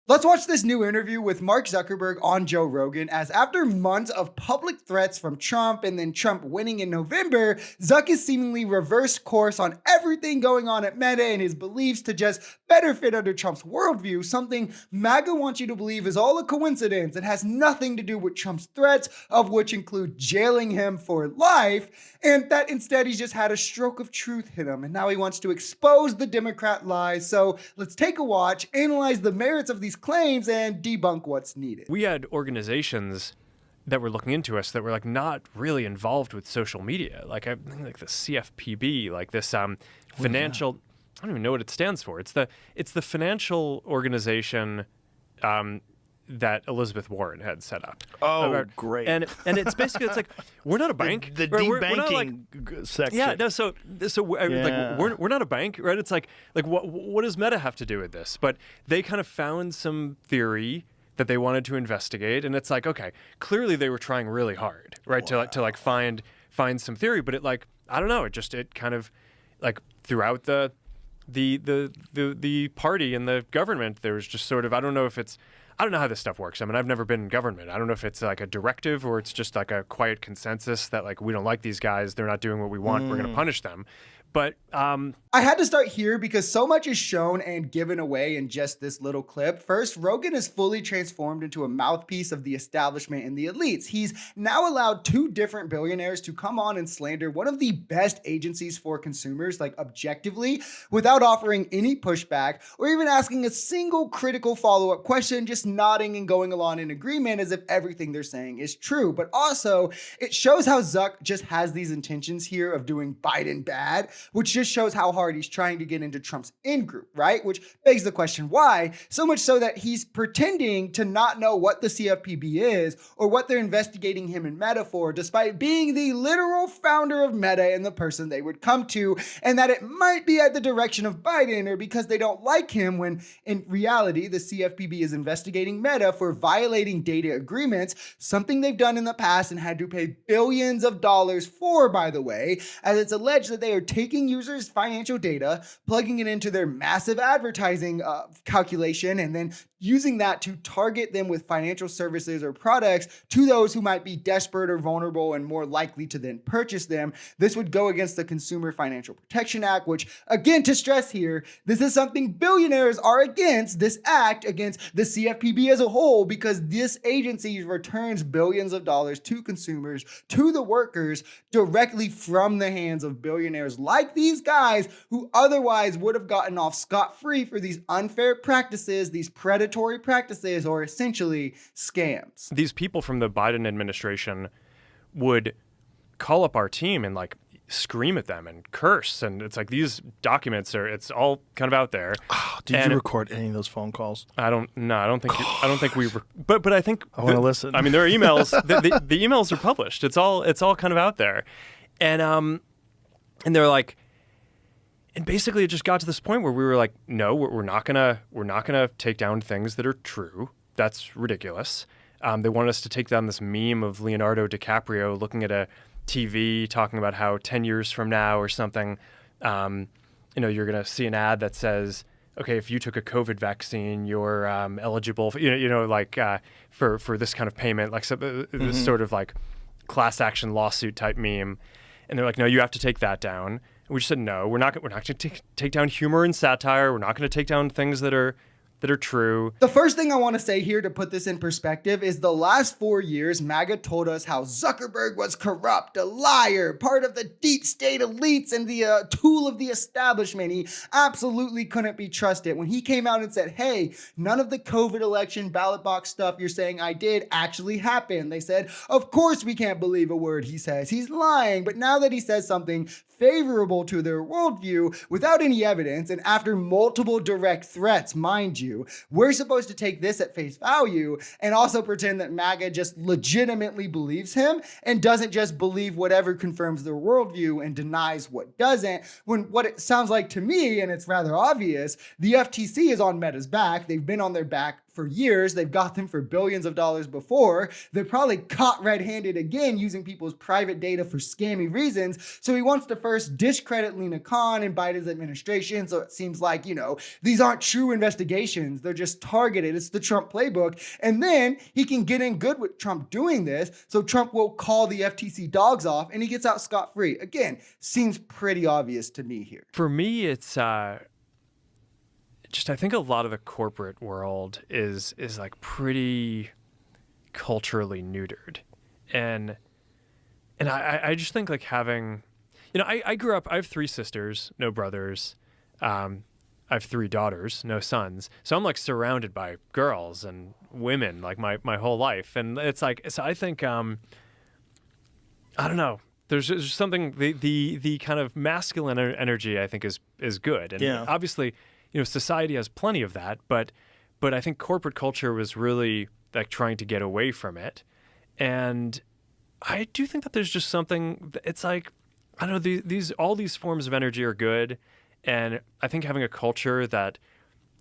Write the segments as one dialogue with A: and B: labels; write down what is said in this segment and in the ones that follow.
A: Let's watch this new interview with Mark Zuckerberg on Joe Rogan, as after months of public threats from Trump and then Trump winning in November, Zuck has seemingly reversed course on everything going on at Meta and his beliefs to just better fit under Trump's worldview, something MAGA wants you to believe is all a coincidence and has nothing to do with Trump's threats, of which include jailing him for life, and that instead he's just had a stroke of truth hit him and now he wants to expose the Democrat lies. So let's take a watch, analyze the merits of these claims, and debunk what's needed.
B: We had organizations that were looking into us that were like not really involved with social media, like I think like the CFPB, like this financial. I don't even know what it stands for. It's the financial organization that Elizabeth Warren had set up.
C: Oh, great!
B: And it's basically it's like we're not a bank.
C: The
B: right?
C: debanking section.
B: Yeah, no. So like we're not a bank, right? It's like what does Meta have to do with this? But they kind of found some theory that they wanted to investigate, and it's like, okay, clearly they were trying really hard, right? Wow. to find some theory, but it I don't know, it kind of like throughout the party and the government, there was just sort of, I don't know how this stuff works. I mean, I've never been in government. I don't know if it's like a directive or it's just like a quiet consensus that like, we don't like these guys. They're not doing what we want. We're going to punish them. But
A: I had to start here because so much is shown and given away in just this little clip. First, Rogan is fully transformed into a mouthpiece of the establishment and the elites. He's now allowed two different billionaires to come on and slander one of the best agencies for consumers, like objectively, without offering any pushback or even asking a single critical follow-up question, just nodding and going along in agreement as if everything they're saying is true. But also, it shows how Zuck just has these intentions here of doing Biden bad, which just shows how hard he's trying to get into Trump's in-group, right? Which begs the question, why? So much so that he's pretending to not know what the CFPB is or what they're investigating him in Meta for, despite being the literal founder of Meta and the person they would come to, and that it might be at the direction of Biden or because they don't like him, when in reality, the CFPB is investigating Meta for violating data agreements, something they've done in the past and had to pay billions of dollars for, by the way, as it's alleged that they are taking users' financial data, plugging it into their massive advertising calculation, and then using that to target them with financial services or products to those who might be desperate or vulnerable and more likely to then purchase them. This would go against the Consumer Financial Protection Act, which, again, to stress here, this is something billionaires are against, this act against the CFPB as a whole, because this agency returns billions of dollars to consumers, to the workers, directly from the hands of billionaires like these guys who otherwise would have gotten off scot-free for these unfair practices, these predatory practices, or essentially scams.
B: These people from the Biden administration would call up our team and like scream at them and curse, and it's like these documents it's all kind of out there.
C: Oh, did you record any of those phone calls?
B: I don't think we but I think
C: I want to listen.
B: I mean, there are emails. the emails are published. It's all kind of out there, and they're like, and basically it just got to this point where we were like, no, we're not gonna take down things that are true. That's ridiculous. They wanted us to take down this meme of Leonardo DiCaprio looking at a TV talking about how 10 years from now or something, you're going to see an ad that says, okay, if you took a COVID vaccine, you're eligible for, for this kind of payment, like this sort of like class action lawsuit type meme. And they're like, no, you have to take that down. And we just said, no, we're not going to take down humor and satire. We're not going to take down things that are true.
A: The first thing I want to say here to put this in perspective is the last 4 years, MAGA told us how Zuckerberg was corrupt, a liar, part of the deep state elites, and the tool of the establishment. He absolutely couldn't be trusted. When he came out and said, hey, none of the COVID election ballot box stuff you're saying I did actually happened, they said, of course we can't believe a word he says. He's lying. But now that he says something favorable to their worldview without any evidence, and after multiple direct threats, mind you, we're supposed to take this at face value and also pretend that MAGA just legitimately believes him and doesn't just believe whatever confirms their worldview and denies what doesn't, when what it sounds like to me, and it's rather obvious, the FTC is on Meta's back. They've been on their back for years. They've got them for billions of dollars before. They're probably caught red-handed again using people's private data for scammy reasons. So he wants to first discredit Lena Khan and Biden's administration. So it seems like, these aren't true investigations. They're just targeted. It's the Trump playbook. And then he can get in good with Trump doing this. So Trump will call the FTC dogs off and he gets out scot-free. Again, seems pretty obvious to me here.
B: For me, it's just I think a lot of the corporate world is like pretty culturally neutered, and I just think like having, I grew up. I have 3 sisters, no brothers. I have 3 daughters, no sons. So I'm like surrounded by girls and women like my whole life, and it's like so I think I don't know. There's something the kind of masculine energy I think is good, and obviously. Society has plenty of that, but I think corporate culture was really like trying to get away from it. And I do think that there's just something, it's like, I don't know, all these forms of energy are good. And I think having a culture that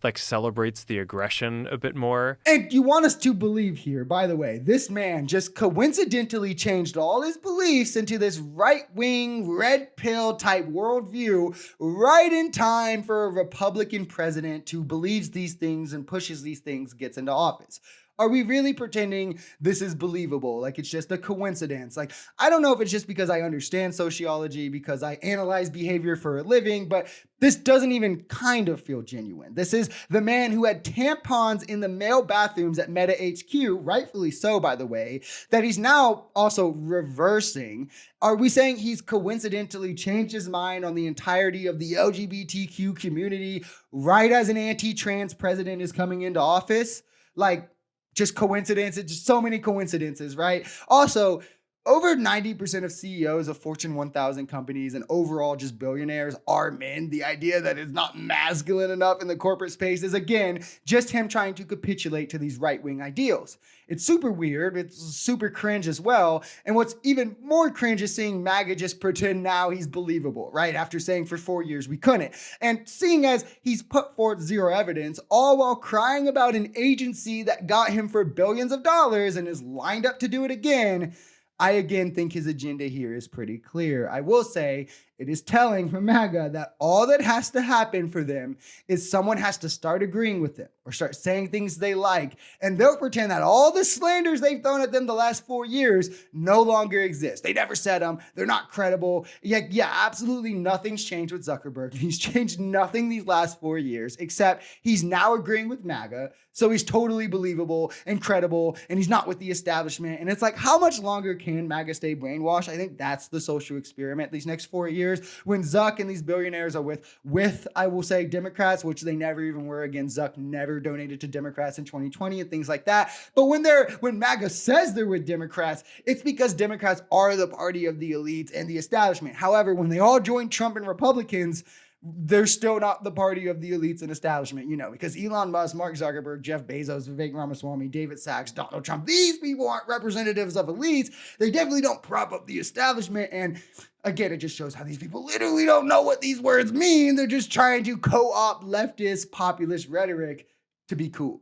B: like celebrates the aggression a bit more.
A: And you want us to believe here, by the way, this man just coincidentally changed all his beliefs into this right-wing, red pill type worldview right in time for a Republican president who believes these things and pushes these things, gets into office. Are we really pretending this is believable? Like it's just a coincidence? Like, I don't know if it's just because I understand sociology, because I analyze behavior for a living, but this doesn't even kind of feel genuine. This is the man who had tampons in the male bathrooms at Meta HQ, rightfully so, by the way, that he's now also reversing. Are we saying he's coincidentally changed his mind on the entirety of the LGBTQ community right as an anti-trans president is coming into office? Like, just coincidence. It's just so many coincidences, right? Also, over 90% of CEOs of Fortune 1000 companies and overall just billionaires are men. The idea that it's not masculine enough in the corporate space is, again, just him trying to capitulate to these right-wing ideals. It's super weird. It's super cringe as well. And what's even more cringe is seeing MAGA just pretend now he's believable, right? After saying for 4 years we couldn't. And seeing as he's put forth zero evidence, all while crying about an agency that got him for billions of dollars and is lined up to do it again, I again think his agenda here is pretty clear. I will say it is telling for MAGA that all that has to happen for them is someone has to start agreeing with them or start saying things they like, and they'll pretend that all the slanders they've thrown at them the last 4 years no longer exist. They never said them. They're not credible. Yeah, absolutely nothing's changed with Zuckerberg. He's changed nothing these last 4 years, except he's now agreeing with MAGA. So he's totally believable and credible, and he's not with the establishment. And it's like, how much longer can MAGA stay brainwashed? I think that's the social experiment these next 4 years. When Zuck and these billionaires are with, I will say, Democrats, which they never even were. Again, Zuck never donated to Democrats in 2020 and things like that. But when MAGA says they're with Democrats, it's because Democrats are the party of the elites and the establishment. However, when they all join Trump and Republicans, they're still not the party of the elites and establishment, because Elon Musk, Mark Zuckerberg, Jeff Bezos, Vivek Ramaswamy, David Sachs, Donald Trump, these people aren't representatives of elites. They definitely don't prop up the establishment. And again, it just shows how these people literally don't know what these words mean. They're just trying to co-opt leftist populist rhetoric to be cool.